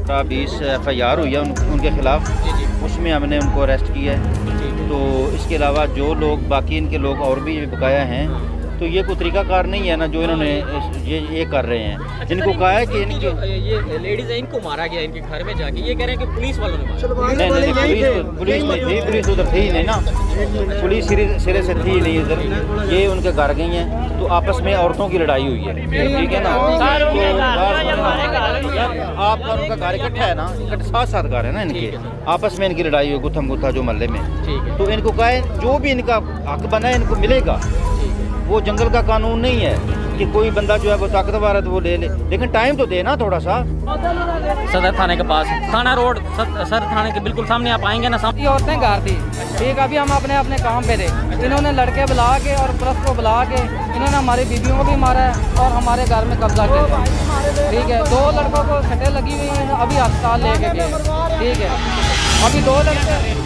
20 FIR हुई है उनके ख़िलाफ़, उसमें हमने उनको अरेस्ट किया है। तो इसके अलावा जो लोग बाकी इनके लोग और भी बकाया हैं, तो ये कोई तरीकाकार नहीं है ना जो इन्होंने ये कर रहे हैं। इनको कहा है कि इनकी ये लेडीज़ है, इनको मारा गया इनके घर में जाके, ये कह रहे हैं कि पुलिस वालों ने मारा। नहीं, पुलिस नहीं थी, पुलिस उधर थी नहीं ना, पुलिस सिरे से थी नहीं उधर, ये उनके घर गई हैं। तो आपस में औरतों की लड़ाई हुई है, ठीक है ना। आपका उनका घर इकट्ठा है ना, साथ साथ घर है ना इनके, आपस में इनकी लड़ाई हुई गुत्थम गुत्था जो मोहल्ले में। तो इनको कहा है जो भी इनका हक बना है इनको मिलेगा। वो जंगल का कानून नहीं है कि कोई बंदा जो है वो ताकतवर है तो वो ले ले, लेकिन टाइम तो देना थोड़ा सा। सदर थाने के पास, थाना रोड, सर थाने के बिल्कुल सामने आप आएंगे ना, ये औरतें घर थी, ठीक। अभी हम अपने अपने काम पे थे, इन्होंने लड़के बुला के और पुलिस को बुला के इन्होंने हमारी बीवियों को भी मारा है और हमारे घर में कब्जा किया, ठीक है। 2 लड़कों को सटें लगी हुई हैं, अभी अस्पताल लेके गए, ठीक है। अभी 2 लड़के